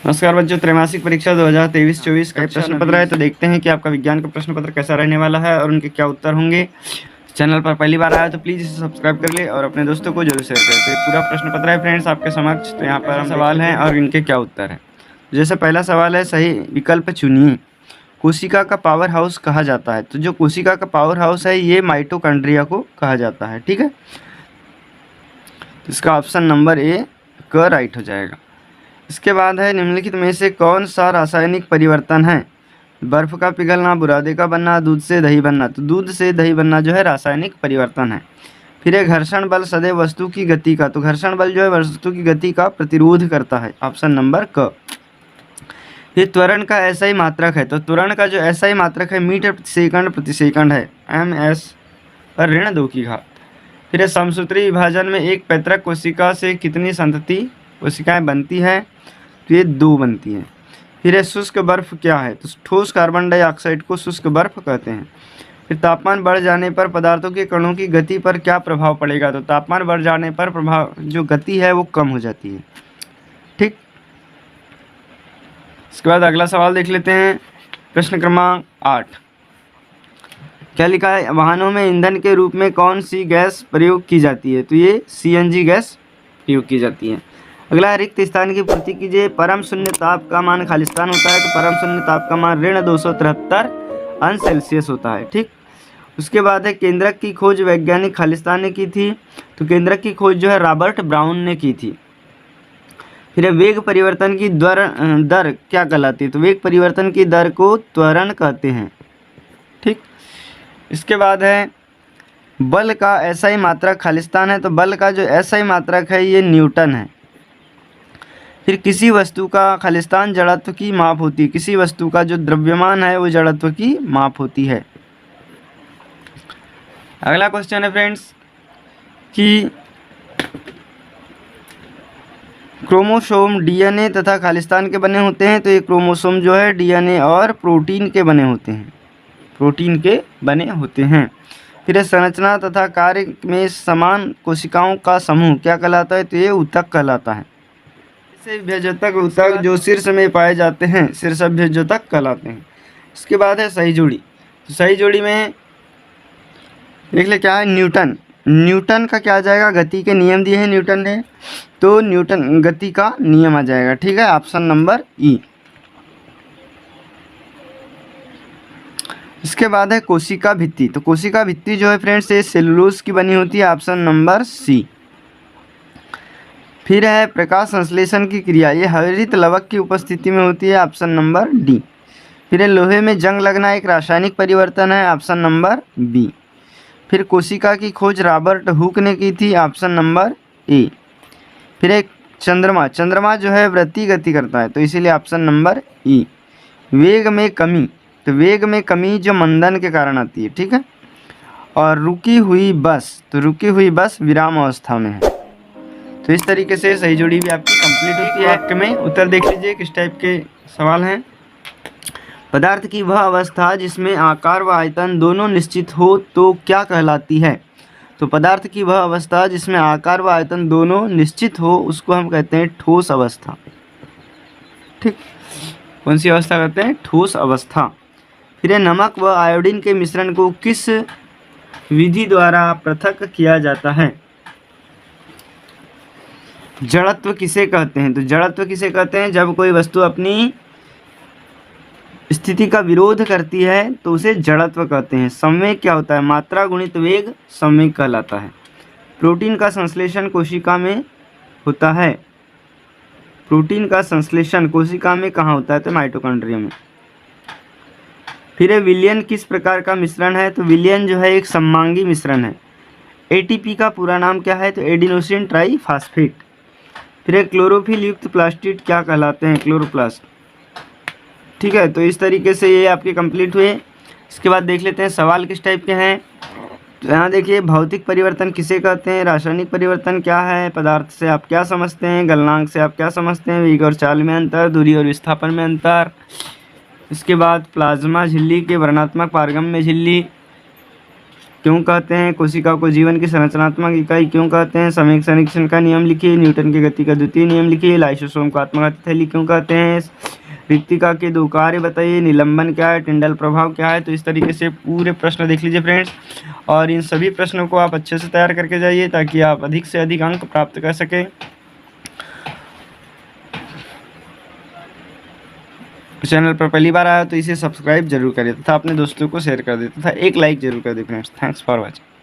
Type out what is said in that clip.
नमस्कार बच्चों, त्रैमासिक परीक्षा 2023-24 का प्रश्न पत्र है। तो देखते हैं कि आपका विज्ञान का प्रश्न पत्र कैसा रहने वाला है और उनके क्या उत्तर होंगे। चैनल पर पहली बार आया तो प्लीज़ इसे सब्सक्राइब कर ले और अपने दोस्तों को जरूर शेयर करें। तो एक पूरा प्रश्न पत्र है फ्रेंड्स आपके समक्ष। तो यहाँ पर सवाल हैं और इनके क्या उत्तर है। जैसे पहला सवाल है, सही विकल्प चुनिए। कोशिका का पावर हाउस कहा जाता है। तो जो कोशिका का पावर हाउस है ये माइटोकॉन्ड्रिया को कहा जाता है। ठीक है, इसका ऑप्शन नंबर ए क राइट हो जाएगा। इसके बाद है, निम्नलिखित में से कौन सा रासायनिक परिवर्तन है। बर्फ का पिघलना, बुरादे का बनना, दूध से दही बनना। तो दूध से दही बनना जो है रासायनिक परिवर्तन है। फिर है, घर्षण बल सदैव वस्तु की गति का। तो घर्षण बल जो है वस्तु की गति का प्रतिरोध करता है। ऑप्शन नंबर क। फिर त्वरण का एसआई मात्रक है। तो त्वरण का जो एसआई मात्रक है मीटर प्रति सेकंड है, ms पर ऋण 2 की घात। फिर है, समसूत्री विभाजन में एक पैतृक कोशिका से कितनी संतति कोशिकाएं बनती है। तो ये 2 बनती हैं। फिर है, शुष्क बर्फ क्या है। तो ठोस कार्बन डाइऑक्साइड को शुष्क बर्फ कहते हैं। फिर तापमान बढ़ जाने पर पदार्थों के कणों की गति पर क्या प्रभाव पड़ेगा। तो तापमान बढ़ जाने पर प्रभाव जो गति है वो कम हो जाती है। ठीक, इसके बाद अगला सवाल देख लेते हैं। प्रश्न क्रमांक 8 क्या लिखा है, वाहनों में ईंधन के रूप में कौन सी गैस प्रयोग की जाती है। तो ये CNG गैस प्रयोग की जाती है। अगला, रिक्त स्थान की पूर्ति कीजिए। परम शून्य ताप का मान खालिस्तान होता है। तो परम शून्य ताप का मान ऋण 273 अंश सेल्सियस होता है। ठीक, उसके बाद है, केंद्रक की खोज वैज्ञानिक खालिस्तान ने की थी। तो केंद्रक की खोज जो है रॉबर्ट ब्राउन ने की थी। फिर है, वेग परिवर्तन की दर क्या कहलाती है। तो वेग परिवर्तन की दर को त्वरण कहते हैं। ठीक, इसके बाद है, बल का एसआई मात्रक खालिस्तान है। तो बल का जो एसआई मात्रक है ये न्यूटन है। फिर किसी वस्तु का खालिस्तान जड़त्व की माप होती है। किसी वस्तु का जो द्रव्यमान है वो जड़त्व की माप होती है। अगला क्वेश्चन है फ्रेंड्स कि क्रोमोसोम DNA तथा खालिस्तान के बने होते हैं। तो ये क्रोमोसोम जो है DNA और प्रोटीन के बने होते हैं। प्रोटीन के बने होते हैं। फिर संरचना तथा कार्य में समान कोशिकाओं का समूह क्या कहलाता है। तो ये ऊतक कहलाता है। इसे विभेदक ऊतक जो शीर्ष में पाए जाते हैं शीर्षविभेदक कहलाते हैं। इसके बाद है सही जोड़ी। तो सही जोड़ी में देख ले क्या है, न्यूटन का क्या आ जाएगा, गति के नियम दिए हैं न्यूटन ने। तो न्यूटन गति का नियम आ जाएगा। ठीक है, ऑप्शन नंबर ई। इसके बाद है कोशिका भित्ति। तो कोशिका भित्ति जो है फ्रेंड्स ये सेलुलोज की बनी होती है। Option number C. फिर है, प्रकाश संश्लेषण की क्रिया ये हरित लवक की उपस्थिति में होती है। Option number D. फिर है, लोहे में जंग लगना एक रासायनिक परिवर्तन है। Option number B. फिर कोशिका की खोज रॉबर्ट हुक ने की थी। Option number A. फिर एक, चंद्रमा जो है वृत्तीय गति करता है। तो इसीलिए ऑप्शन नंबर ई। वेग में कमी। तो वेग में कमी जो मंदन के कारण आती है। ठीक है, और रुकी हुई बस। तो रुकी हुई बस विराम अवस्था में है। तो इस तरीके से सही जोड़ी भी आपकी कंप्लीट होती है। वाक्य में उत्तर देख लीजिए किस टाइप के सवाल हैं। पदार्थ की वह अवस्था जिसमें आकार व आयतन दोनों निश्चित हो तो क्या कहलाती है। तो पदार्थ की वह अवस्था जिसमें आकार व आयतन दोनों निश्चित हो उसको हम कहते हैं ठोस अवस्था। ठीक, कौन सी अवस्था कहते हैं, ठोस अवस्था। फिर है, नमक व आयोडीन के मिश्रण को किस विधि द्वारा पृथक किया जाता है। जड़त्व किसे कहते हैं। तो जड़त्व किसे कहते हैं, जब कोई वस्तु अपनी स्थिति का विरोध करती है तो उसे जड़त्व कहते हैं। संवेग क्या होता है, मात्रा गुणित वेग संवेग कहलाता है। प्रोटीन का संश्लेषण कोशिका में होता है। प्रोटीन का संश्लेषण कोशिका में कहाँ होता है, तो माइटोकॉन्ड्रिया में। फिर है, विलयन किस प्रकार का मिश्रण है। तो विलयन जो है एक सममांगी मिश्रण है। ATP का पूरा नाम क्या है, तो एडिनोसिन ट्राईफॉस्फेट। फिर क्लोरोफिल युक्त प्लास्टिड क्या कहलाते हैं, क्लोरोप्लास्ट। ठीक है, तो इस तरीके से ये आपके कंप्लीट हुए। इसके बाद देख लेते हैं सवाल किस टाइप के हैं। तो यहाँ देखिए, भौतिक परिवर्तन किसे कहते हैं, रासायनिक परिवर्तन क्या है, पदार्थ से आप क्या समझते हैं, गलनांक से आप क्या समझते हैं, वेग और चाल में अंतर, दूरी और विस्थापन में अंतर। इसके बाद प्लाज्मा झिल्ली के वर्णात्मक पारगम्य झिल्ली, क्यों कहते हैं कोशिका को जीवन की संरचनात्मक इकाई, क्यों कहते हैं समय संरक्षण का नियम लिखिए, न्यूटन की गति का द्वितीय नियम लिखिए, लाइसोसोम को आत्मघाती थैली क्यों कहते हैं, रिक्तिका के 2 कार्य बताइए, निलंबन क्या है, टिंडल प्रभाव क्या है। तो इस तरीके से पूरे प्रश्न देख लीजिए फ्रेंड्स, और इन सभी प्रश्नों को आप अच्छे से तैयार करके जाइए ताकि आप अधिक से अधिक अंक प्राप्त कर सकें। चैनल पर पहली बार आया तो इसे सब्सक्राइब जरूर करें तथा अपने दोस्तों को शेयर कर दें तथा एक लाइक जरूर कर दें फ्रेंड्स। Thanks for watching.